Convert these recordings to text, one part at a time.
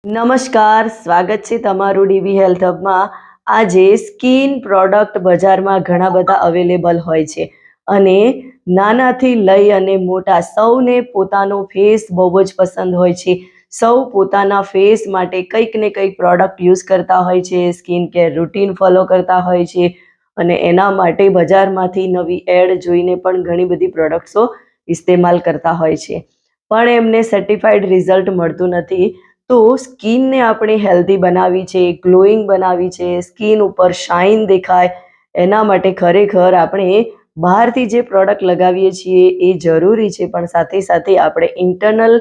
નમસ્કાર, સ્વાગત છે તમારું ડીવી હેલ્થ હબમાં. આજે સ્કિન પ્રોડક્ટ બજારમાં ઘણા બધા અવેલેબલ હોય છે અને નાનાથી લઈ અને મોટા સૌને પોતાનો ફેસ બહુ જ પસંદ હોય છે. સૌ પોતાના ફેસ માટે કંઈક ને કંઈક પ્રોડક્ટ યુઝ કરતા હોય છે, સ્કિન કેર રૂટીન ફોલો કરતા હોય છે અને એના માટે બજારમાંથી નવી એડ જોઈને પણ ઘણી બધી પ્રોડક્ટ્સો ઇસ્તેમાલ કરતા હોય છે, પણ એમને સર્ટિફાઈડ રિઝલ્ટ મળતું નથી. તો સ્કિનને આપણે હેલ્ધી બનાવી છે, ગ્લોઈંગ બનાવી છે, સ્કિન ઉપર શાઇન દેખાય, એના માટે ખરેખર આપણે બહારથી જે પ્રોડક્ટ લગાવીએ છીએ એ જરૂરી છે, પણ સાથે સાથે આપણે ઇન્ટરનલ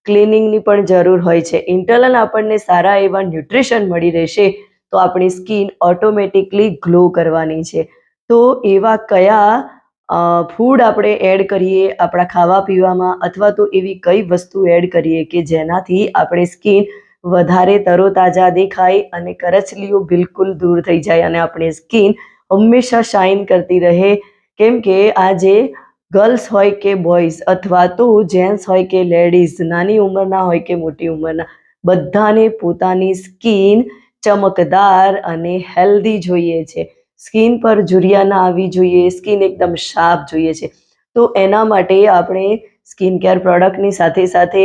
ક્લિનિંગની પણ જરૂર હોય છે. ઇન્ટરનલ આપણને સારા એવા ન્યુટ્રિશન મળી રહેશે તો આપણી સ્કિન ઓટોમેટિકલી ગ્લો કરવાની છે. તો એવા કયા ફૂડ આપણે એડ કરીએ આપણા ખાવા પીવામાં, અથવા તો એવી કઈ વસ્તુ એડ કરીએ કે જેનાથી આપણી સ્કિન વધારે તરોતાજા દેખાય અને કરચલીઓ બિલકુલ દૂર થઈ જાય અને આપણી સ્કિન હંમેશા શાઇન કરતી રહે. કેમ કે આજે ગર્લ્સ હોય કે બોયઝ, અથવા તો જેન્ટ્સ હોય કે લેડીઝ, નાની ઉંમરના હોય કે મોટી ઉંમરના, બધાને પોતાની સ્કિન ચમકદાર અને હેલ્ધી જોઈએ છે. સ્કિન પર ઝુરિયા ના આવવી જોઈએ, સ્કિન એકદમ શાર્પ જોઈએ છે. તો એના માટે આપણે સ્કિન કેર પ્રોડક્ટની સાથે સાથે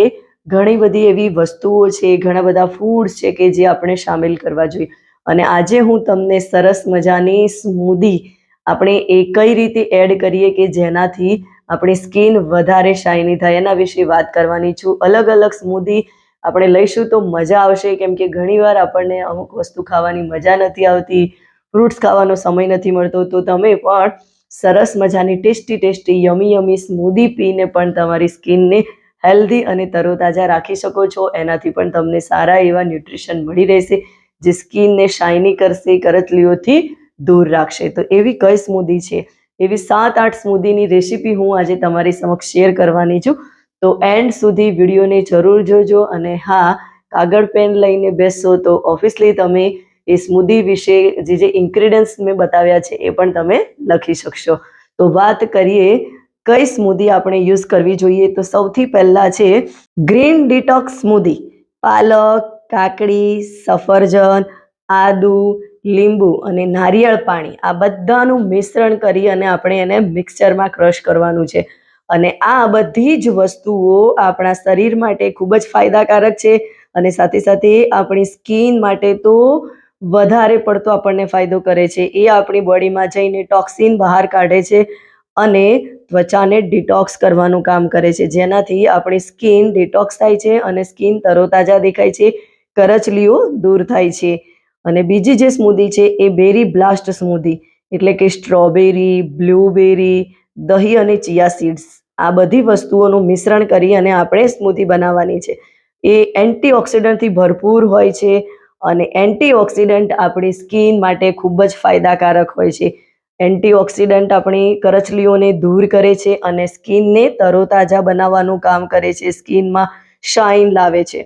ઘણી બધી એવી વસ્તુઓ છે, ઘણા બધા ફૂડ્સ છે કે જે આપણે સામેલ કરવા જોઈએ. અને આજે હું તમને સરસ મજાની સ્મૂધી આપણે એ કઈ રીતે એડ કરીએ કે જેનાથી આપણી સ્કિન વધારે શાઇની થાય એના વિશે વાત કરવાની છું. અલગ અલગ સ્મૂધી આપણે લઈશું તો મજા આવશે, કેમ કે ઘણીવાર આપણને અમુક વસ્તુ ખાવાની મજા નથી આવતી, ફ્રૂટ્સ ખાવાનો સમય નથી મળતો. તો તમે પણ સરસ મજાની ટેસ્ટી યમી સ્મૂધી પીને પણ તમારી સ્કિનને હેલ્ધી અને તરોતાજા રાખી શકો છો. એનાથી પણ તમને સારા એવા ન્યુટ્રિશન મળી રહેશે જે સ્કિનને શાઇની કરશે, કરચલીઓથી દૂર રાખશે. તો એવી કઈ સ્મૂધી છે, એવી 7-8 સ્મૂધીની રેસીપી હું આજે તમારી સમક્ષ શેર કરવાની છું. તો એન્ડ સુધી વિડીયોને જરૂર જોજો અને હા, કાગળ પેન લઈને બેસશો તો ઓફિસલી તમે એ સ્મૂધી વિશે જે ઇન્ગ્રેડિયન્ટ્સ મેં બતાવ્યા છે એ પણ તમે લખી શકશો. તો વાત કરીએ કઈ સ્મૂધી આપણે યુઝ કરવી જોઈએ. તો સૌથી પહેલા છે ગ્રીન ડિટોક્સ સ્મૂધી. પાલક, કાકડી, સફરજન, આદુ, લીંબુ અને નારિયેળ પાણી, આ બધાનું મિશ્રણ કરી અને આપણે એને મિક્સચરમાં ક્રશ કરવાનું છે. અને આ બધી જ વસ્તુઓ આપણા શરીર માટે ખૂબ જ ફાયદાકારક છે અને સાથે સાથે આપણી સ્કિન માટે તો વધારે પડતો આપણને ફાયદો કરે છે. એ આપણી બોડીમાં જઈને ટોક્સિન બહાર કાઢે છે અને ત્વચાને ડિટોક્સ કરવાનું કામ કરે છે, જેનાથી આપણી સ્કિન ડિટોક્સ થાય છે અને સ્કિન તરોતાજા દેખાય છે, કરચલીઓ દૂર થાય છે. અને બીજી જે સ્મૂધી છે એ બેરી બ્લાસ્ટ સ્મૂધી, એટલે કે સ્ટ્રોબેરી, બ્લૂબેરી, દહીં અને ચિયા સીડ્સ, આ બધી વસ્તુઓનું મિશ્રણ કરી અને આપણે સ્મૂધી બનાવવાની છે. એ એન્ટીઓક્સિડન્ટથી ભરપૂર હોય છે અને એન્ટીઓક્સિડન્ટ આપણી સ્કિન માટે ખૂબ જ ફાયદાકારક હોય છે. એન્ટીઓક્સિડન્ટ આપણી કરચલીઓને દૂર કરે છે અને સ્કિનને તરોતાજા બનાવવાનું કામ કરે છે, સ્કિનમાં શાઇન લાવે છે.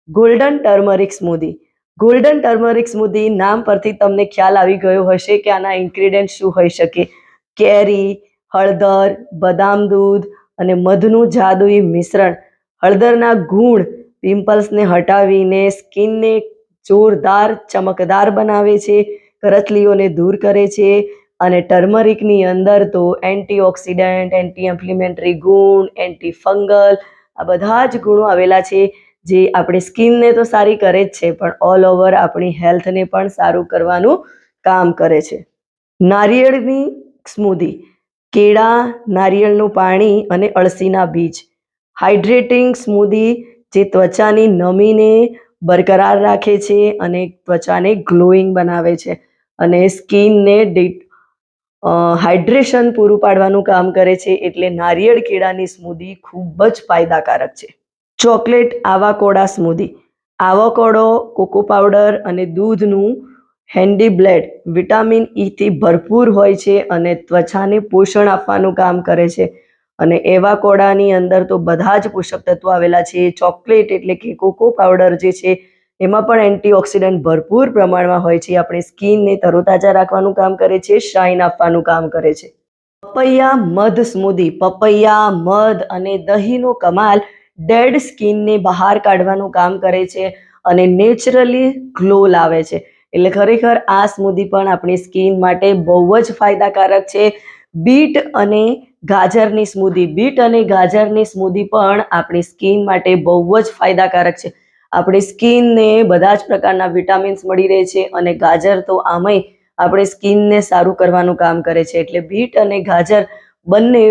Golden turmeric સ્મૂધી. ગોલ્ડન ટર્મરિક સ્મૂધી નામ પરથી તમને ખ્યાલ આવી ગયો હશે કે આના ઇન્ગ્રેડિયન્ટ શું હોઈ શકે. કેરી, હળદર, બદામ દૂધ અને મધનું જાદુઈ મિશ્રણ. હળદરના ગુણ પિમ્પલ્સને હટાવીને સ્કિનને જોરદાર ચમકદાર બનાવે છે, કરચલીઓને દૂર કરે છે. અને ટર્મરિકની અંદર તો એન્ટીઓક્સિડન્ટ, એન્ટી ઇન્ફ્લેમેટરી ગુણ, એન્ટી ફંગલ, આ બધા જ ગુણો આવેલા છે જે આપણી સ્કિનને તો સારી કરે જ છે, પણ ઓલ ઓવર આપણી હેલ્થને પણ સારું કરવાનું કામ કરે છે. નારિયેળની સ્મૂધી. કેળા, નારિયેળનું પાણી અને અળસીના બીજ. હાઇડ્રેટિંગ સ્મૂધી જે ત્વચાની નમીને બરકરાર રાખે છે અને ત્વચાને ગ્લોઈંગ બનાવે છે અને સ્કિનને હાઇડ્રેશન પૂરું પાડવાનું કામ કરે છે. એટલે નારિયેળ કેળાની સ્મૂધી ખૂબ જ ફાયદાકારક છે. Chocolate avocado smoothie. Avocado, cocoa powder અને દૂધનું હેન્ડી બ્લેડ વિટામિન ઈથી ભરપૂર હોય છે અને ત્વચાને પોષણ આપવાનું કામ કરે છે. અને એવાકોડાની અંદર તો બધા જ પોષક તત્વો આવેલા છે. ચોકલેટ એટલે કે કોકો પાવડર જે છે એમાં પણ એન્ટીઓક્સિડન્ટ ભરપૂર પ્રમાણમાં હોય છે, આપણી સ્કિનને તરોતાજા રાખવાનું કામ કરે છે, શાઇન આપવાનું કામ કરે છે. પપૈયા મધ સ્મૂધી. પપૈયા, મધ અને દહીંનો કમાલ ડેડ સ્કિનને બહાર કાઢવાનું કામ કરે છે અને નેચરલી ગ્લો લાવે છે. એટલે ખરેખર આ સ્મૂધી પણ આપણી સ્કિન માટે બહુ જ ફાયદાકારક છે. બીટ અને ગાજરની સ્મૂધી પણ આપણી સ્કિન માટે બહુ જ ફાયદાકારક છે. આપણી સ્કિનને બધા જ પ્રકારના વિટામિન્સ મળી રહે છે અને ગાજર તો આમાંય આપણી સ્કિનને સારું કરવાનું કામ કરે છે. એટલે બીટ અને ગાજર બંને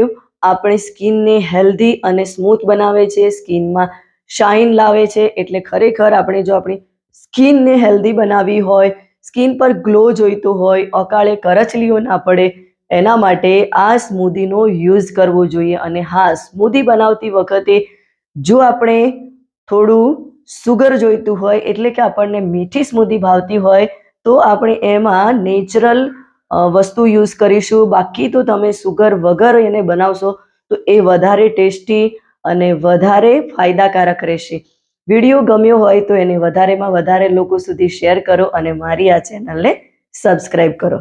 આપણી સ્કિનને હેલ્ધી અને સ્મૂથ બનાવે છે, સ્કિનમાં શાઇન લાવે છે. એટલે ખરેખર આપણે જો આપણી સ્કિનને હેલ્ધી બનાવવી હોય, સ્કિન પર ગ્લો જોઈતો હોય, અકાળે કરચલીઓ ના પડે, એના માટે આ સ્મૂધીનો યુઝ કરવો જોઈએ. અને હા, સ્મૂધી બનાવતી વખતે જો આપણે થોડું સુગર જોઈતું હોય, એટલે કે આપણને મીઠી સ્મૂધી ભાવતી હોય, તો આપણે એમાં નેચરલ વસ્તુ યુઝ કરીશું. બાકી તો તમે સુગર વગર એને બનાવશો તો એ વધારે ટેસ્ટી અને વધારે ફાયદાકારક રહેશે. વિડીયો ગમ્યો હોય તો એને વધારેમાં વધારે લોકો સુધી શેર કરો અને મારી આ ચેનલને સબસ્ક્રાઈબ કરો.